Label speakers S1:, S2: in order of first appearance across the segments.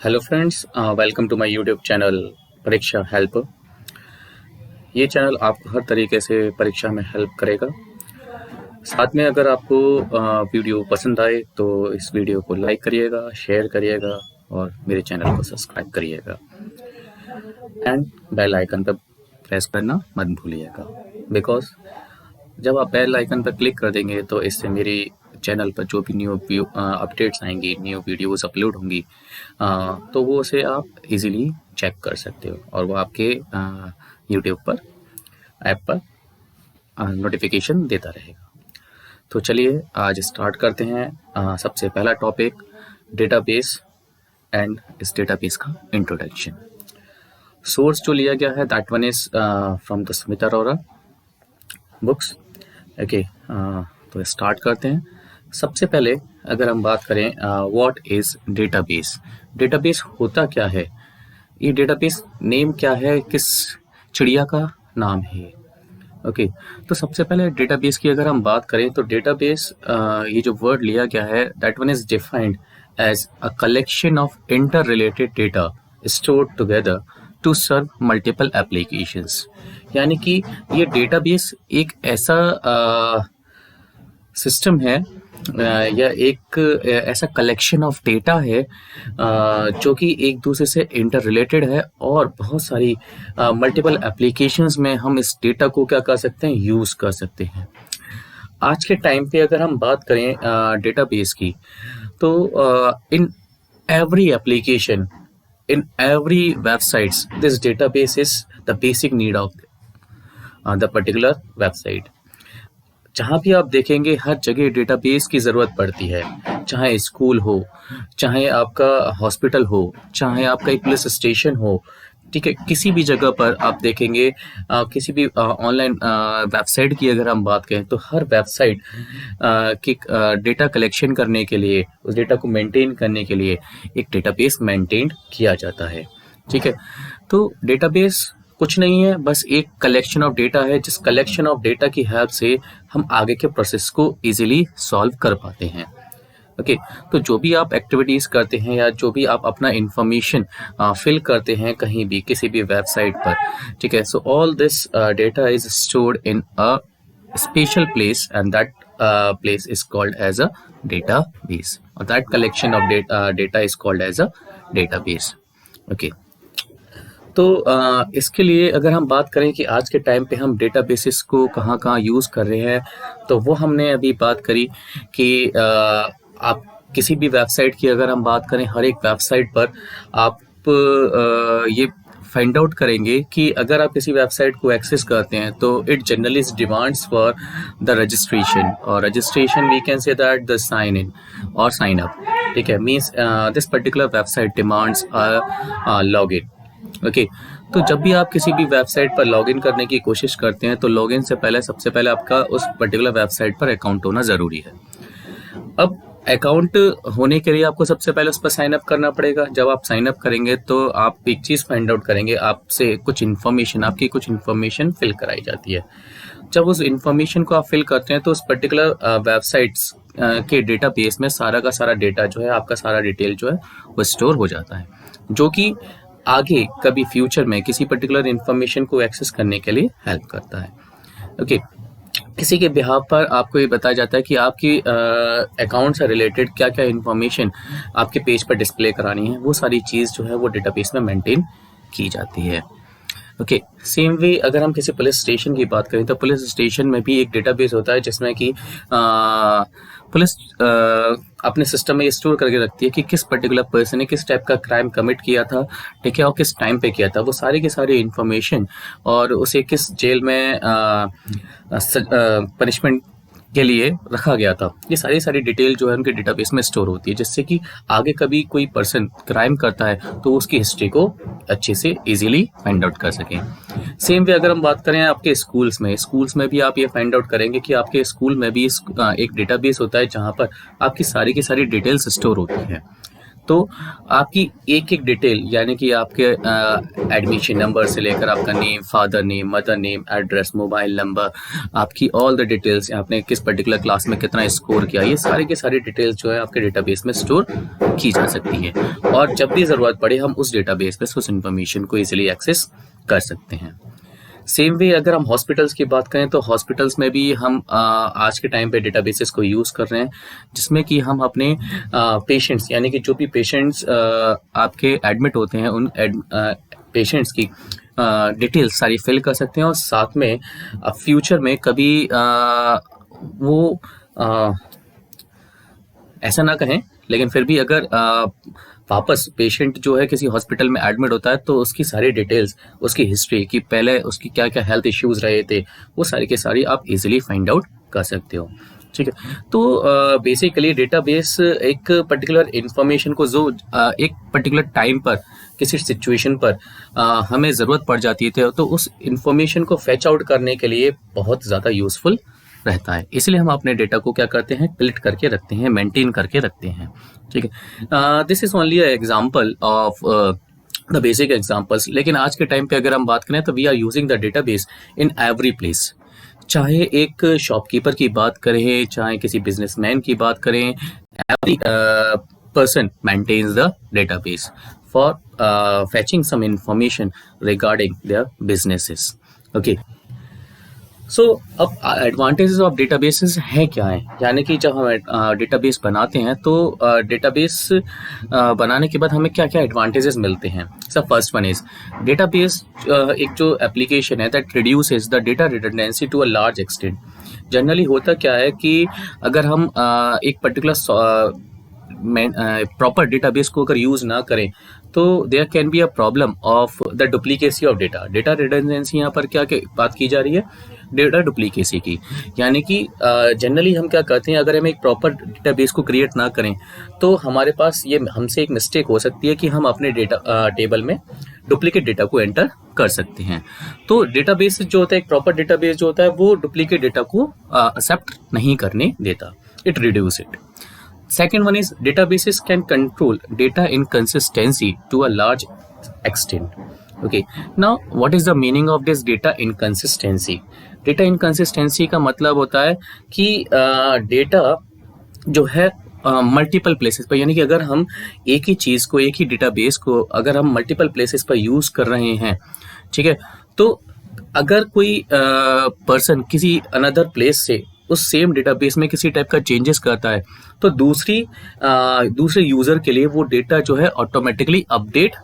S1: Hello friends, welcome to my YouTube channel परीक्षा help. ये channel आपको हर तरीके से परीक्षा में हेल्प करेगा। साथ में अगर आपको वीडियो पसंद आए तो इस वीडियो को लाइक करिएगा, शेयर करिएगा और मेरे चैनल को सब्सक्राइब करिएगा एंड बेल आइकन पर प्रेस करना मत भूलिएगा, बिकॉज जब आप बेल आइकन पर क्लिक कर देंगे तो इससे मेरी चैनल पर जो भी न्यू अपडेट्स आएंगी, न्यू वीडियोस अपलोड होंगी, तो वो उसे आप इजीली चेक कर सकते हो और वो आपके यूट्यूब पर ऐप पर नोटिफिकेशन देता रहेगा। तो चलिए आज स्टार्ट करते हैं। सबसे पहला टॉपिक डेटाबेस एंड इस डेटाबेस का इंट्रोडक्शन। सोर्स जो लिया गया है that one is from the Smith Arora books. Okay, तो स्टार्ट करते हैं। सबसे पहले अगर हम बात करें व्हाट इज डेटाबेस, डेटाबेस होता क्या है, ये डेटाबेस नेम क्या है, किस चिड़िया का नाम है। ओके, तो सबसे पहले डेटाबेस की अगर हम बात करें तो डेटाबेस ये जो वर्ड लिया गया है that one is defined as a collection of inter related data stored together to serve multiple applications. यानी कि ये डेटाबेस एक ऐसा सिस्टम है या एक ऐसा कलेक्शन ऑफ डेटा है जो कि एक दूसरे से इंटर रिलेटेड है और बहुत सारी मल्टीपल एप्लीकेशंस में हम इस डेटा को क्या कर सकते हैं, यूज़ कर सकते हैं। आज के टाइम पे अगर हम बात करें डेटाबेस की तो in every application, in every websites this database is the basic need of the particular website. जहाँ भी आप देखेंगे हर जगह डेटाबेस की ज़रूरत पड़ती है, चाहे स्कूल हो, चाहे आपका हॉस्पिटल हो, चाहे आपका एक पुलिस स्टेशन हो, ठीक है, किसी भी जगह पर आप देखेंगे किसी भी ऑनलाइन वेबसाइट की अगर हम बात करें तो हर वेबसाइट की डेटा कलेक्शन करने के लिए, उस डेटा को मेंटेन करने के लिए एक डेटाबेस मेंटेन किया जाता है। ठीक है, तो डेटाबेस कुछ नहीं है, बस एक कलेक्शन ऑफ डेटा है जिस कलेक्शन ऑफ डेटा की हेल्प से हम आगे के प्रोसेस को इजीली सॉल्व कर पाते हैं। ओके, तो जो भी आप एक्टिविटीज़ करते हैं या जो भी आप अपना इंफॉर्मेशन फिल करते हैं कहीं भी किसी भी वेबसाइट पर, ठीक है, so all this data is stored in a special place and that place is called as a database और that collection of data is called as a database. Okay, तो इसके लिए अगर हम बात करें कि आज के टाइम पे हम डेटाबेसेस को कहाँ कहाँ यूज़ कर रहे हैं, तो वो हमने अभी बात करी कि आप किसी भी वेबसाइट की अगर हम बात करें, हर एक वेबसाइट पर आप ये फाइंड आउट करेंगे कि अगर आप किसी वेबसाइट को एक्सेस करते हैं तो it generally demands for the registration, और registration we can say that the sign in और साइन अप। ठीक है, means this particular website demands log in. Okay, तो जब भी आप किसी भी वेबसाइट पर लॉगिन करने की कोशिश करते हैं तो लॉगिन से पहले सबसे पहले आपका उस पर्टिकुलर वेबसाइट पर अकाउंट होना ज़रूरी है। अब अकाउंट होने के लिए आपको सबसे पहले उस पर साइन अप करना पड़ेगा। जब आप साइन अप करेंगे तो आप एक चीज़ फाइंड आउट करेंगे, आपसे कुछ इन्फॉर्मेशन, आपकी कुछ इन्फॉर्मेशन फिल कराई जाती है। जब उस इन्फॉर्मेशन को आप फिल करते हैं तो उस पर्टिकुलर वेबसाइट्स के डेटाबेस में सारा का सारा डेटा जो है, आपका सारा डिटेल जो है वो स्टोर हो जाता है, जो कि आगे कभी फ्यूचर में किसी पर्टिकुलर इन्फॉर्मेशन को एक्सेस करने के लिए हेल्प करता है। ओके, किसी के बिहाफ पर आपको ये बताया जाता है कि आपकी अकाउंट से रिलेटेड क्या क्या इन्फॉर्मेशन आपके पेज पर डिस्प्ले करानी है, वो सारी चीज़ जो है वो डेटाबेस में मेंटेन की जाती है। ओके, सेम वे अगर हम किसी पुलिस स्टेशन की बात करें तो पुलिस स्टेशन में भी एक डेटाबेस होता है जिसमें कि पुलिस अपने सिस्टम में ये स्टोर करके रखती है कि किस पर्टिकुलर पर्सन ने किस टाइप का क्राइम कमिट किया था, ठीक है, और किस टाइम पे किया था, वो सारी की सारी इन्फॉर्मेशन, और उसे किस जेल में पनिशमेंट के लिए रखा गया था, ये सारी डिटेल जो है उनके डेटाबेस में स्टोर होती है, जिससे कि आगे कभी कोई पर्सन क्राइम करता है तो उसकी हिस्ट्री को अच्छे से इजीली फाइंड आउट कर सकें। सेम वे अगर हम बात करें आपके स्कूल्स में भी आप ये फाइंड आउट करेंगे कि आपके स्कूल में भी एक डेटाबेस होता है जहाँ पर आपकी सारी की सारी डिटेल्स स्टोर होती है। तो आपकी एक एक डिटेल, यानी कि आपके एडमिशन नंबर से लेकर आपका name, father name, mother name, address, mobile number, आपकी ऑल द डिटेल्स, आपने किस पर्टिकुलर क्लास में कितना स्कोर किया, ये सारी की सारी डिटेल्स जो है आपके डेटाबेस में स्टोर की जा सकती है, और जब भी ज़रूरत पड़े हम उस डेटाबेस पे उस इन्फॉर्मेशन को इजीली एक्सेस कर सकते हैं। सेम वे अगर हम हॉस्पिटल्स की बात करें तो हॉस्पिटल्स में भी हम आज के टाइम पे डेटाबेसेस को यूज़ कर रहे हैं, जिसमें कि हम अपने पेशेंट्स, यानी कि जो भी पेशेंट्स आपके एडमिट होते हैं उन पेशेंट्स की डिटेल्स सारी फिल कर सकते हैं, और साथ में फ्यूचर में कभी वो ऐसा ना कहें, लेकिन फिर भी अगर वापस पेशेंट जो है किसी हॉस्पिटल में एडमिट होता है तो उसकी सारी डिटेल्स, उसकी हिस्ट्री कि पहले उसकी क्या क्या हेल्थ इश्यूज रहे थे, वो सारी के सारी आप इजीली फाइंड आउट कर सकते हो। ठीक है, तो बेसिकली डेटाबेस एक पर्टिकुलर इंफॉर्मेशन को जो एक पर्टिकुलर टाइम पर किसी सिचुएशन पर हमें ज़रूरत पड़ जाती है तो उस इंफॉर्मेशन को फैच आउट करने के लिए बहुत ज़्यादा यूज़फुल रहता है। इसलिए हम अपने डेटा को क्या करते हैं, कलेक्ट करके रखते हैं, मेंटेन करके रखते हैं। ठीक है, this is only a example of the basic examples. लेकिन आज के टाइम पे अगर हम बात करें तो we are using the database in every place. चाहे एक शॉपकीपर की बात करें, चाहे किसी बिजनेसमैन की बात करें, every person maintains the database for fetching some information regarding their businesses. Okay. सो अब एडवांटेजेस ऑफ डेटाबेसेस हैं क्या है, यानी कि जब हम डेटाबेस बनाते हैं तो डेटाबेस बनाने के बाद हमें क्या क्या एडवांटेजेस मिलते हैं। Sir first one is database एक जो एप्लीकेशन है that reduces the data redundancy to a large extent. Generally होता क्या है कि अगर हम एक पर्टिकुलर प्रॉपर डेटाबेस को अगर यूज ना करें तो there can be a problem of the duplicacy of data. Data redundancy यहाँ पर क्या बात की जा रही है, डेटा डुप्लीकेसी की। यानी कि जनरली हम क्या करते हैं, अगर हम एक प्रॉपर डेटाबेस को क्रिएट ना करें तो हमारे पास ये हमसे एक मिस्टेक हो सकती है कि हम अपने डेटा टेबल में डुप्लीकेट डेटा को एंटर कर सकते हैं। तो डेटाबेस जो होता है, एक प्रॉपर डेटाबेस जो होता है वो डुप्लीकेट डेटा को एक्सेप्ट नहीं करने देता, it reduce it. Second one is databases can control data inconsistency to a large extent. Okay, now what is the meaning of this data inconsistency? Data inconsistency का मतलब होता है कि डेटा जो है मल्टीपल प्लेसेस पर, यानी कि अगर हम एक ही चीज़ को, एक ही डेटाबेस को अगर हम मल्टीपल प्लेसेस पर यूज़ कर रहे हैं, ठीक है, तो अगर कोई पर्सन किसी अनदर प्लेस से उस सेम डेटाबेस में किसी टाइप का चेंजेस करता है तो दूसरे यूजर के लिए वो डेटा जो है ऑटोमेटिकली अपडेट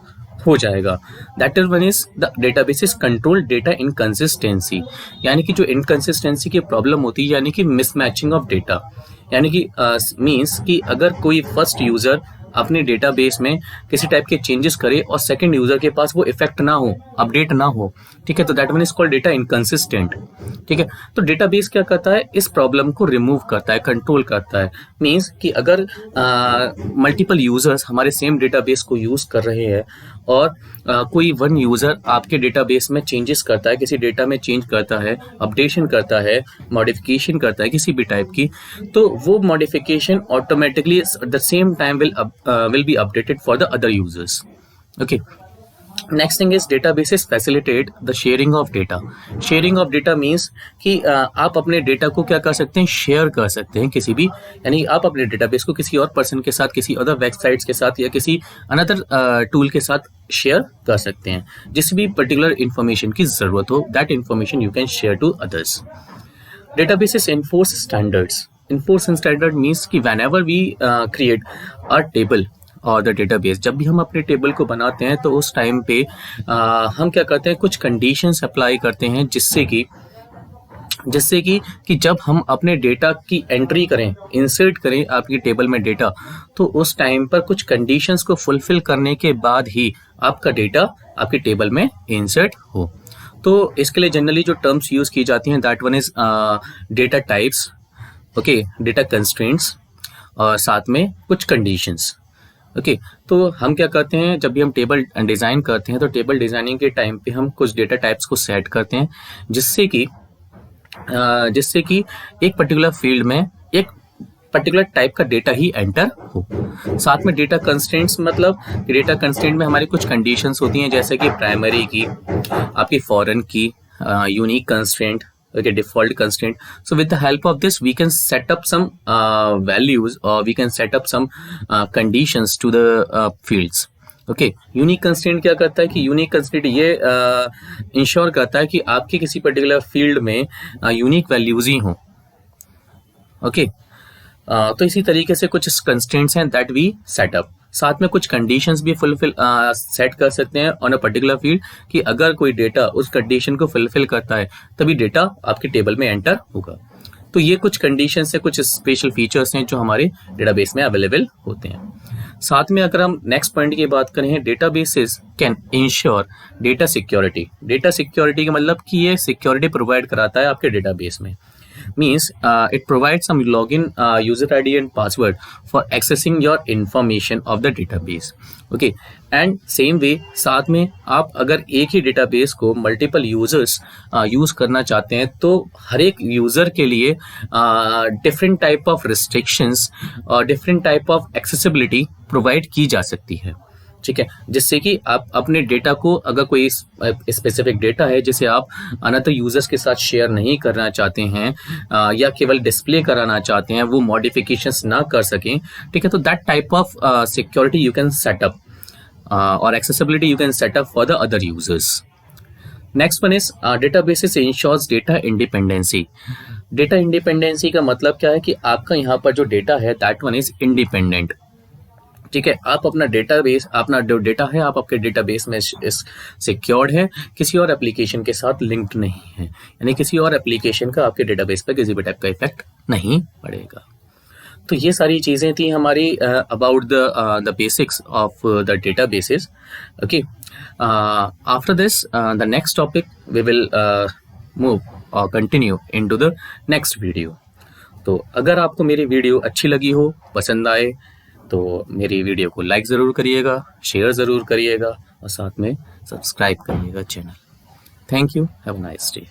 S1: हो जाएगा। That is one is the database is control data inconsistency. यानी कि जो इनकंसिस्टेंसी की प्रॉब्लम होती है, यानी कि मिसमैचिंग ऑफ डेटा, यानी कि मीन्स कि अगर कोई फर्स्ट यूजर अपने डेटाबेस में किसी टाइप के चेंजेस करे और सेकंड यूजर के पास वो इफेक्ट ना हो, अपडेट ना हो, ठीक है, तो that one is called data inconsistent. ठीक है, तो डेटाबेस क्या करता है, इस प्रॉब्लम को रिमूव करता है, कंट्रोल करता है। मींस कि अगर मल्टीपल यूजर्स हमारे सेम डेटाबेस को यूज कर रहे हैं और कोई वन यूजर आपके डेटाबेस में चेंजेस करता है, किसी डेटा में चेंज करता है, अपडेशन करता है, मॉडिफिकेशन करता है किसी भी टाइप की, तो वो modification automatically at the same time will be updated for the other users. Okay, next thing is databases facilitate the sharing of data. Sharing of data means कि आप अपने डेटा को क्या कर सकते हैं, शेयर कर सकते हैं किसी भी, यानी आप अपने डेटाबेस को किसी और पर्सन के साथ, किसी अदर वेबसाइट्स के साथ या किसी अनदर टूल के साथ शेयर कर सकते हैं। जिस भी पर्टिकुलर इंफॉर्मेशन की जरूरत हो, that information you can share to others. Databases enforce standards. Enforce standard means कि whenever we create a table और द डेटाबेस, जब भी हम अपने टेबल को बनाते हैं तो उस टाइम पे हम क्या करते हैं, कुछ कंडीशंस अप्लाई करते हैं जिससे कि जब हम अपने डेटा की एंट्री करें, इंसर्ट करें आपकी टेबल में डेटा, तो उस टाइम पर कुछ कंडीशंस को फुलफिल करने के बाद ही आपका डेटा आपकी टेबल में इंसर्ट हो। तो इसके लिए जनरली जो टर्म्स यूज की जाती हैं, that one is data types, okay, data constraints और साथ में कुछ कंडीशंस। ओके, तो हम क्या करते हैं, जब भी हम टेबल डिज़ाइन करते हैं तो टेबल डिज़ाइनिंग के टाइम पे हम कुछ डेटा टाइप्स को सेट करते हैं जिससे कि एक पर्टिकुलर फील्ड में एक पर्टिकुलर टाइप का डेटा ही एंटर हो। साथ में डेटा कंस्ट्रेंट्स, मतलब डेटा कंस्ट्रेंट में हमारी कुछ कंडीशंस होती हैं, जैसे कि प्राइमरी की, आपकी फॉरेन की, unique constraint, okay, default constraint. So with the help of this we can set up some values, or we can set up some conditions to the fields. Okay, unique constraint क्या करता है कि unique constraint ये ensure करता है कि आपके किसी पर्टिकुलर फील्ड में यूनिक वैल्यूज ही हों. ओके, तो इसी तरीके से कुछ कंस्ट्रेंट्स हैं दैट वी सेटअप. साथ में कुछ कंडीशंस भी फुलफिल सेट कर सकते हैं ऑन अ पर्टिकुलर फील्ड कि अगर कोई डेटा उस कंडीशन को फुलफिल करता है तभी डेटा आपके टेबल में एंटर होगा. तो ये कुछ कंडीशंस हैं, कुछ स्पेशल फीचर्स हैं जो हमारे डेटाबेस में अवेलेबल होते हैं. साथ में अगर हम नेक्स्ट पॉइंट की बात करें, databases can ensure data security. Data security का मतलब कि ये सिक्योरिटी प्रोवाइड कराता है आपके डेटाबेस में. Means it provides some login, user ID and password for accessing your information of the database. Okay, and same way साथ में आप अगर एक ही डेटाबेस को मल्टीपल यूजर्स यूज करना चाहते हैं तो हर एक यूजर के लिए डिफरेंट टाइप ऑफ रिस्ट्रिक्शंस और different type of accessibility provide की जा सकती है. ठीक है, जिससे कि आप अपने डेटा को, अगर कोई स्पेसिफिक डेटा है जिसे आप अनदर यूजर्स के साथ शेयर नहीं करना चाहते हैं या केवल डिस्प्ले कराना चाहते हैं, वो मॉडिफिकेशंस ना कर सकें. ठीक है, तो that type of security you can set up और accessibility you can set up for the other users. Next one is databases ensures data independency. Data independency का मतलब क्या है कि आपका यहाँ पर जो डेटा है दैट वन इज इंडिपेंडेंट. ठीक है, आप अपना डेटाबेस, अपना जो डेटा है आप आपके डेटाबेस में सिक्योर्ड है, किसी और एप्लीकेशन के साथ लिंक्ड नहीं है, यानी किसी और एप्लीकेशन का आपके डेटाबेस पर किसी भी टाइप का इफेक्ट नहीं पड़ेगा. तो ये सारी चीज़ें थी हमारी about the basics of the databases. Okay, after this the next topic we will move और continue into the next video. तो अगर आपको मेरी वीडियो अच्छी लगी हो, पसंद आए, तो मेरी वीडियो को लाइक ज़रूर करिएगा, शेयर ज़रूर करिएगा और साथ में सब्सक्राइब करिएगा channel. Thank you, have a nice day.